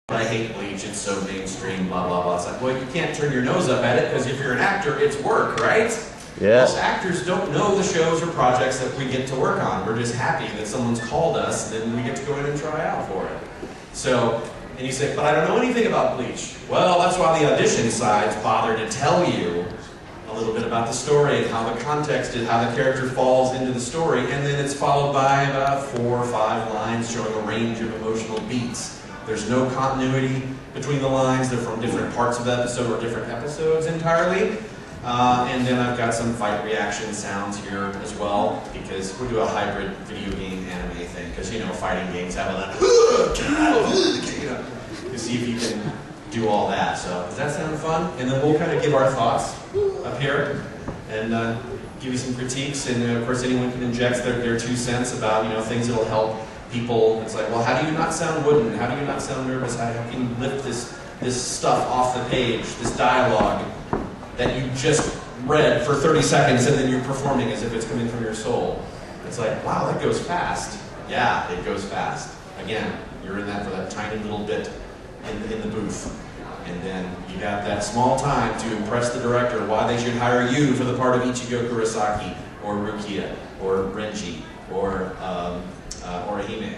I hate Bleach, it's so mainstream, blah, blah, blah. It's like, well, you can't turn your nose up at it because if you're an actor, it's work, right? Yeah. Most actors don't know the shows or projects that we get to work on. We're just happy that someone's called us and then we get to go in and try out for it. So, and you say, but I don't know anything about Bleach. Well, that's why the audition sides bother to tell you a little bit about the story and how the context is, how the character falls into the story, and then it's followed by about 4 or 5 lines showing a range of emotional beats. There's no continuity between the lines. They're from different parts of the episode or different episodes entirely. And then I've got some fight reaction sounds here as well, because we do a hybrid video game anime thing, because you know fighting games have a lot to see if you can do all that. So does that sound fun? And then we'll kind of give our thoughts up here and give you some critiques, and of course anyone can inject their 2 cents about things that'll help people. It's like, well, how do you not sound wooden? How do you not sound nervous? How can you lift this stuff off the page, this dialogue that you just read for 30 seconds and then you're performing as if it's coming from your soul? It's like, wow, that goes fast. Yeah, it goes fast. Again, you're in that for that tiny little bit in the booth. And then you got that small time to impress the director why they should hire you for the part of Ichigo Kurosaki, or Rukia, or Renji, or Hime.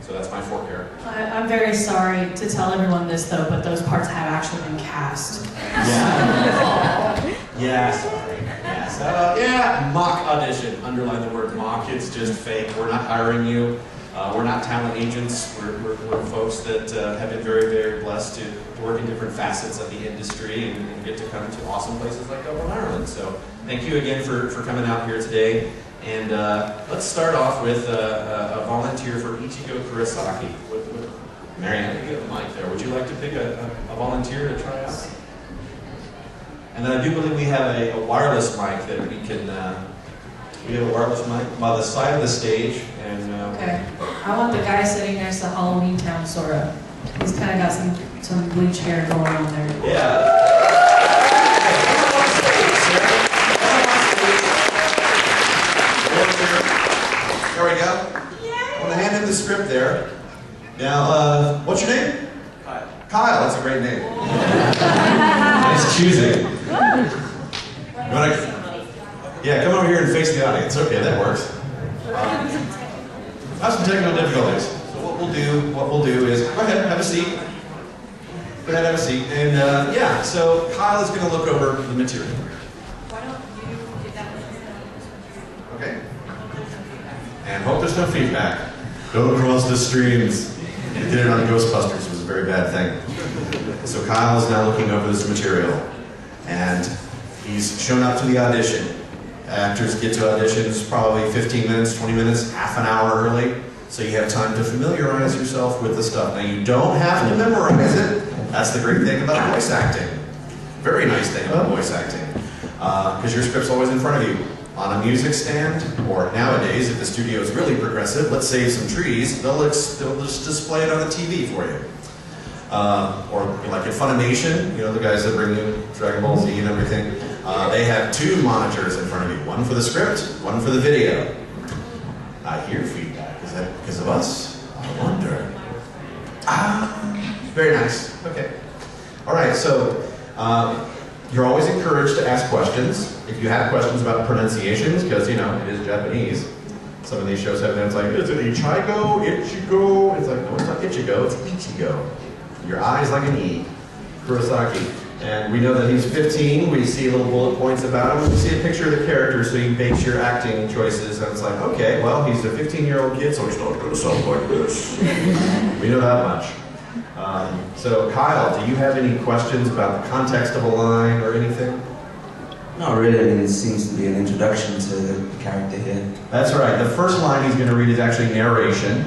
So that's my 4 characters. I'm very sorry to tell everyone this though, but those parts have actually been cast. Yeah. Yeah, sorry. Yes. Yeah, mock audition. Underline the word mock. It's just fake. We're not hiring you. We're not talent agents. We're folks that have been very, very blessed to work in different facets of the industry and get to come to awesome places like Dublin, Ireland. So thank you again for coming out here today. And let's start off with a volunteer for Ichigo Kurosaki. Marianne, you have the mic there. Would you like to pick a volunteer to try out? And then I do believe we have a wireless mic that we can. We have a wireless mic by the side of the stage. And okay. I want the guy sitting next to Halloween Town, Sora. He's kind of got some bleach hair going on there. Yeah. There we go. I'm going to hand him the script there. Now, what's your name? Kyle. Kyle, that's a great name. Nice choosing. Yeah, come over here and face the audience. Okay, that works. I have some technical difficulties. So what we'll do is, go ahead, have a seat. Go ahead, have a seat. And yeah, so Kyle is going to look over the material. Why don't you get that one? Okay. And hope there's no feedback. Go across the streams. He did it on Ghostbusters. It was a very bad thing. So Kyle is now looking over this material. And he's shown up to the audition. Actors get to auditions probably 15 minutes, 20 minutes, half an hour early. So you have time to familiarize yourself with the stuff. Now you don't have to memorize it. That's the great thing about voice acting. Very nice thing about voice acting. Because your script's always in front of you. On a music stand, or nowadays, if the studio is really progressive, let's save some trees, they'll just display it on the TV for you. Or like in Funimation, the guys that bring you Dragon Ball Z and everything, they have 2 monitors in front of you. One for the script, one for the video. I hear feedback. Is that because of us? I wonder. Very nice. Okay. All right, so you're always encouraged to ask questions. If you have questions about pronunciations, because, it is Japanese. Some of these shows have names like, is it Ichigo? Ichigo? It's like, no, it's not Ichigo, it's Ichigo. Your I is like an E. Kurosaki. And we know that he's 15. We see little bullet points about him. We see a picture of the character, so you base your acting choices. And it's like, okay, well, he's a 15-year-old kid, so he's not going to sound like this. We know that much. So Kyle, do you have any questions about the context of a line or anything? Not really. I mean, it seems to be an introduction to the character here. That's right. The first line he's going to read is actually narration.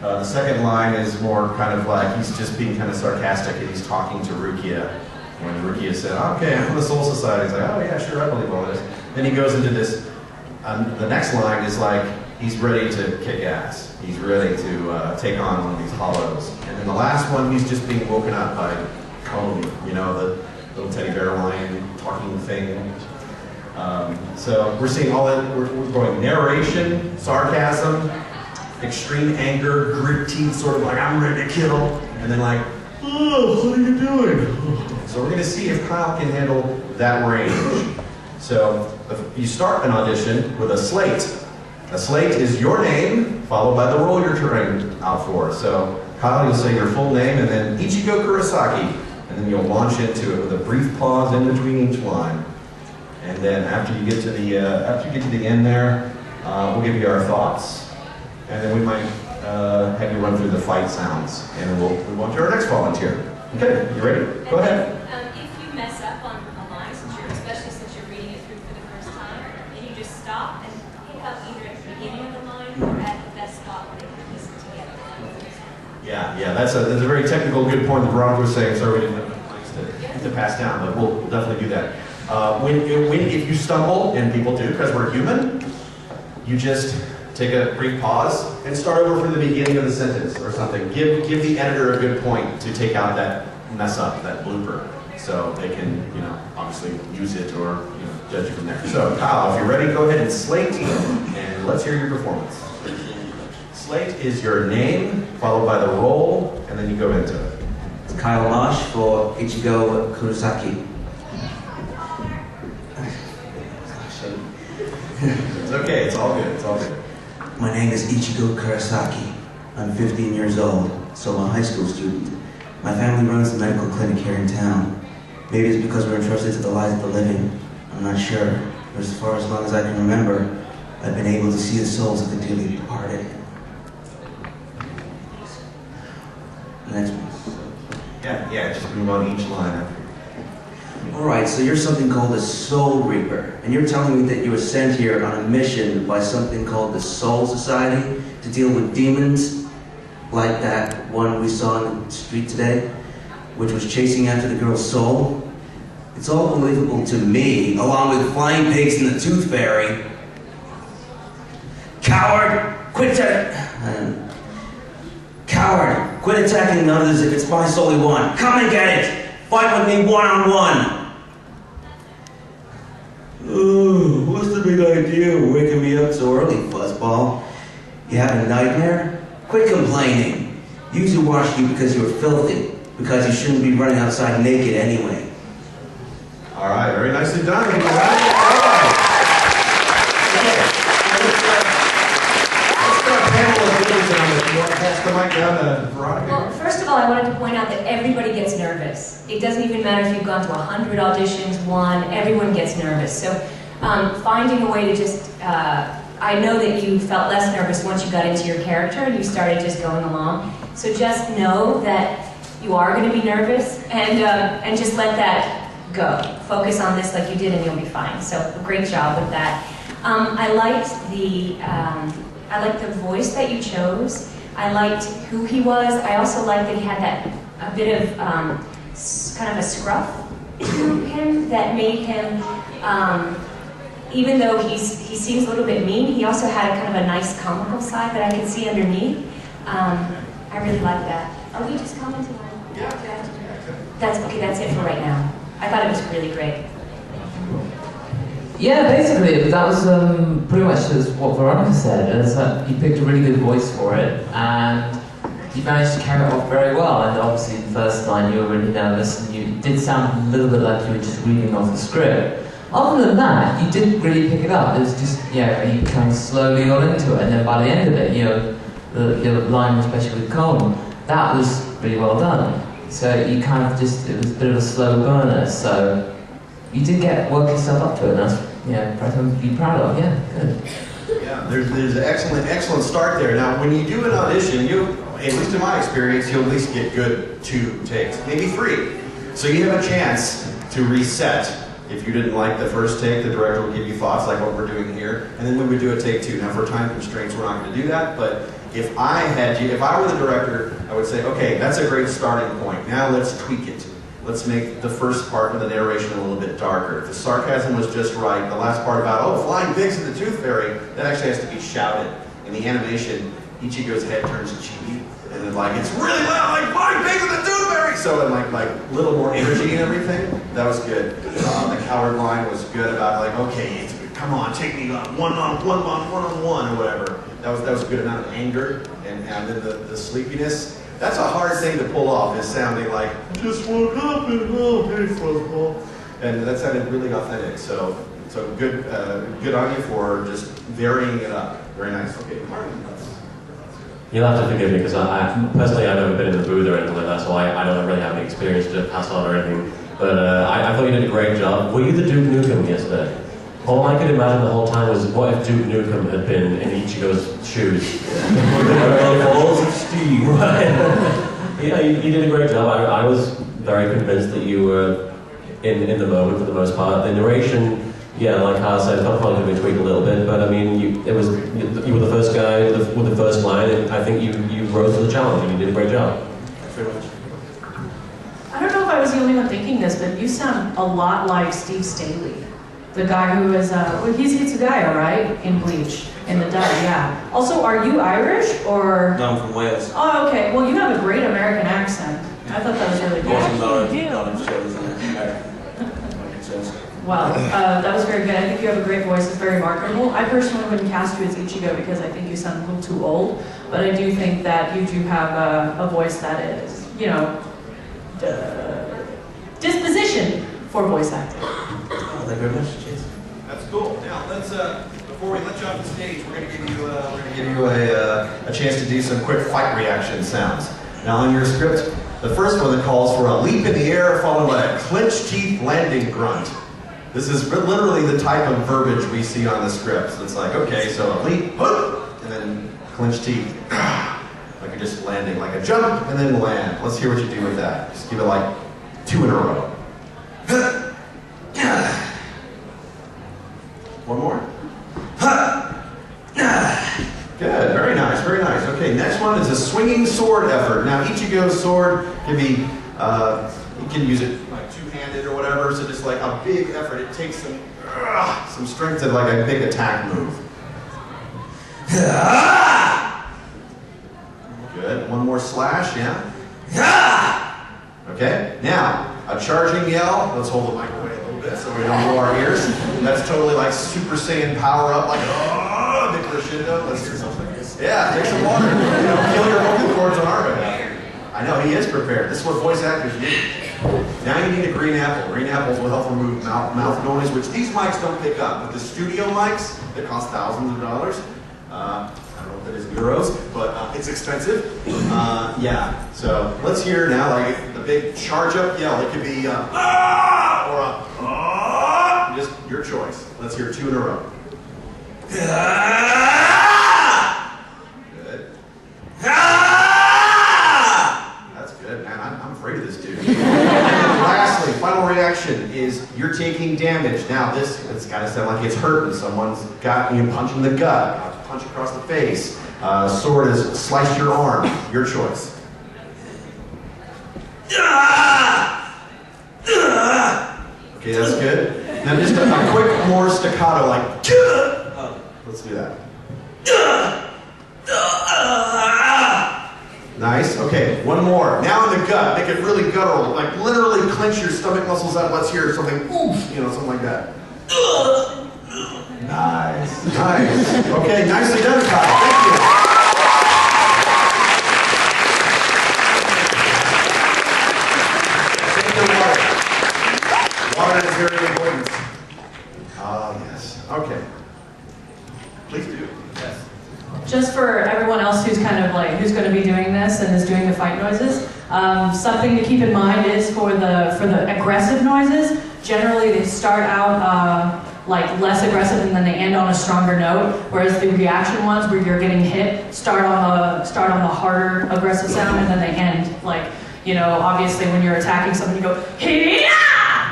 The second line is more kind of like he's just being kind of sarcastic and he's talking to Rukia. When Rukia said, okay, I'm from the Soul Society, he's like, oh yeah, sure, I believe all this. Then he goes into this, the next line is like, he's ready to kick ass. He's ready to take on one of these hollows. And then the last one, he's just being woken up by Comey, the little teddy bear lion talking thing. So we're seeing all that, we're going narration, sarcasm, extreme anger, gritty teeth, sort of like, I'm ready to kill. And then like Oh, what are you doing? So we're going to see if Kyle can handle that range. So you start an audition with a slate. A slate is your name, followed by the role you're trying out for. So Kyle, you'll say your full name, and then Ichigo Kurosaki, and then you'll launch into it with a brief pause in between each line. And then after you get to the end there, we'll give you our thoughts, and then we might have you run through the fight sounds, and then we'll move on to our next volunteer. Okay, you ready? Go ahead. If you mess up on a line, especially since you're reading it through for the first time, and you just stop and pick up either at the beginning of the line or at the best spot where they can listen together. Yeah, that's a very technical, good point that Veronica was saying. Sorry we didn't have enough mics to pass down, but we'll definitely do that. If you stumble, and people do because we're human, you just take a brief pause and start over from the beginning of the sentence or something. Give the editor a good point to take out that mess up, that blooper, so they can, obviously use it or, judge it from there. So, Kyle, if you're ready, go ahead and slate, and let's hear your performance. Slate is your name, followed by the role, and then you go into it. It's Kyle Marsh for Ichigo Kurosaki. It's okay, it's all good, it's all good. My name is Ichigo Kurosaki. I'm 15 years old, so I'm a high school student. My family runs the medical clinic here in town. Maybe it's because we're entrusted to the lives of the living. I'm not sure. But as far as long as I can remember, I've been able to see the souls of the dearly departed. Next one. Yeah, just move on each line. Alright, so you're something called the Soul Reaper, and you're telling me that you were sent here on a mission by something called the Soul Society to deal with demons like that one we saw in the street today, which was chasing after the girl's soul. It's all believable to me, along with flying pigs and the Tooth Fairy. Coward, quit attacking others if it's my soul you want. Come and get it! Fight with me one-on-one! Ooh, what's the big idea of waking me up so early, fuzzball? You have a nightmare? Quit complaining. Usually washed you because you were filthy, because you shouldn't be running outside naked anyway. All right, very nicely done. All right. Let's start a panel of videos now. You want to pass the mic down to Veronica? Well, first of all, I wanted to point out that everybody gets nervous. It doesn't even matter if you've gone to 100 auditions, everyone gets nervous. So finding a way to just, I know that you felt less nervous once you got into your character and you started just going along. So just know that you are going to be nervous and just let that go. Focus on this like you did and you'll be fine. So great job with that. I liked the voice that you chose. I liked who he was. I also liked that he had a bit of kind of a scruff to him that made him, even though he seems a little bit mean, he also had kind of a nice comical side that I could see underneath. I really like that. Are we just commenting on that? That's okay. That's it for right now. I thought it was really great. Yeah, basically, that was pretty much just what Veronica said, is that you picked a really good voice for it, and you managed to carry it off very well, and obviously in the first line you were really nervous, and you did sound a little bit like you were just reading off the script. Other than that, you didn't really pick it up. It was just, you kind of slowly got into it, and then by the end of it, the line, especially with Colin, that was really well done. So you kind of just, it was a bit of a slow burner, so you did work yourself up to it, and that's, something to be proud of, good. Yeah, there's an excellent start there. Now, when you do an audition, at least in my experience, you'll at least get good 2 takes, maybe 3. So you have a chance to reset. If you didn't like the first take, the director will give you thoughts like what we're doing here, and then we would do a take 2. Now, for time constraints, we're not going to do that, but if I were the director, I would say, okay, that's a great starting point. Now let's tweak it. Let's make the first part of the narration a little bit darker. If the sarcasm was just right, the last part about, flying pigs and the Tooth Fairy, that actually has to be shouted. In the animation, Ichigo's head turns chibi, and then it's really loud, like flying pigs and the Tooth Fairy! So, and like a little more energy and everything, that was good. The coward line was good about okay, come on, take me on one-on-one or whatever. That was a good amount of anger, and then the sleepiness. That's a hard thing to pull off, is sounding like, just woke up and oh, hey, fuzzball. And that sounded really authentic. So good, good on you for just varying it up. Very nice. Okay, Marianne. You'll have to forgive me because personally I've never been in the booth or anything like that, so I don't really have any experience to pass on or anything. But I thought you did a great job. Were you the Duke Nukem yesterday? All I could imagine the whole time was, what if Duke Nukem had been in Ichigo's shoes? Balls of Steve. Right. Yeah, you did a great job. I was very convinced that you were in the moment for the most part. The narration, yeah, like Carl said, probably could be tweaked a little bit, but I mean, you were the first guy with the first line, and I think you rose to the challenge, and you did a great job. Thanks very much. I don't know if I was the only one thinking this, but you sound a lot like Steve Staley. The guy who is, he's Hitsugaya, right? In Bleach, in the dub, yeah. Also, are you Irish, or? No, I'm from Wales. Oh, okay. Well, you have a great American accent. I thought that was really good. Well, that was very good. I think you have a great voice. It's very marketable. I personally wouldn't cast you as Ichigo because I think you sound a little too old. But I do think that you do have a voice that is, you know, disposition for voice acting. Oh, thank you very much. Cheers. That's cool. Now let's before we let you off the stage, we're going to give you a chance to do some quick fight reaction sounds. Now on your script, the first one that calls for a leap in the air followed by a clenched teeth landing grunt. This is literally the type of verbiage we see on the script. So it's like, okay, so a leap, and then clenched teeth, like you're just landing, like a jump and then land. Let's hear what you do with that. Just give it like 2 in a row. One more. Good, very nice, very nice. Okay, next one is a swinging sword effort. Now Ichigo's sword can be, you can use it like two-handed or whatever, so just like a big effort. It takes some strength to like a big attack move. Good, one more slash, yeah? Okay, now, a charging yell. Let's hold the mic away a little bit so we don't blow our ears. That's totally like Super Saiyan power up, like, oh, big crescendo. Let's hear something. Yeah, take some water. You know, kill your vocal cords on our behalf. I know, he is prepared. This is what voice actors need. Now you need a green apple. Green apples will help remove mouth noise, which these mics don't pick up. But the studio mics, that cost thousands of dollars. I don't know what that is in euros, but it's expensive. Yeah, so let's hear now like the big charge up yell. It could be or a just your choice. Let's hear 2 in a row. Good. That's good, man. I'm afraid of this dude. Lastly, final reaction is you're taking damage. Now it's got to sound like it's hurting. Someone's got you punch in the gut, punch across the face. Sword has sliced your arm. Your choice. Okay, that's good. Now just a quick more staccato, like. Let's do that. Nice. Okay, one more. Now in the gut, make it really guttural, like literally clench your stomach muscles out. Let's hear something. Oof, you know, something like that. Nice. Nice. Okay, nicely done, Kyle. Thank you. Take your water. Water is very important. Yes. Okay. Please do. Yes. Just for everyone else who's kind of like, who's going to be doing this and is doing the fight noises, something to keep in mind is for the aggressive noises, generally they start out like less aggressive and then they end on a stronger note, whereas the reaction ones where you're getting hit start on the harder aggressive sound and then they end like, you know, obviously when you're attacking someone you go, "Hey-ya!"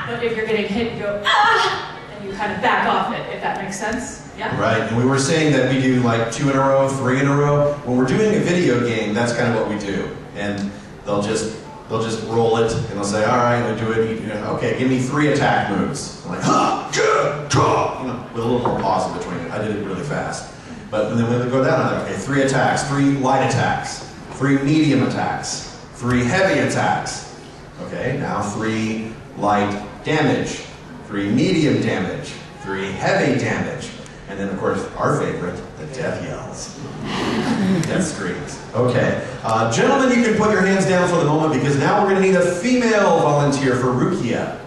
But if you're getting hit you go, "Ah!" and you kind of back off it, if that makes sense. Yeah. Right, and we were saying that we do like 2 in a row, 3 in a row. When we're doing a video game, that's kind of what we do. And they'll just roll it, and they'll say, all right, we'll do it, you know, okay, give me 3 attack moves. I'm like, ha, draw, you know, with a little more pause in between it. I did it really fast. But then when we go down, I'm like, okay, 3 attacks, 3 light attacks, 3 medium attacks, 3 heavy attacks. Okay, now 3 light damage, 3 medium damage, 3 heavy damage. And then, of course, our favorite, the death yells. Death screams. Okay. Gentlemen, you can put your hands down for the moment because now we're going to need a female volunteer for Rukia.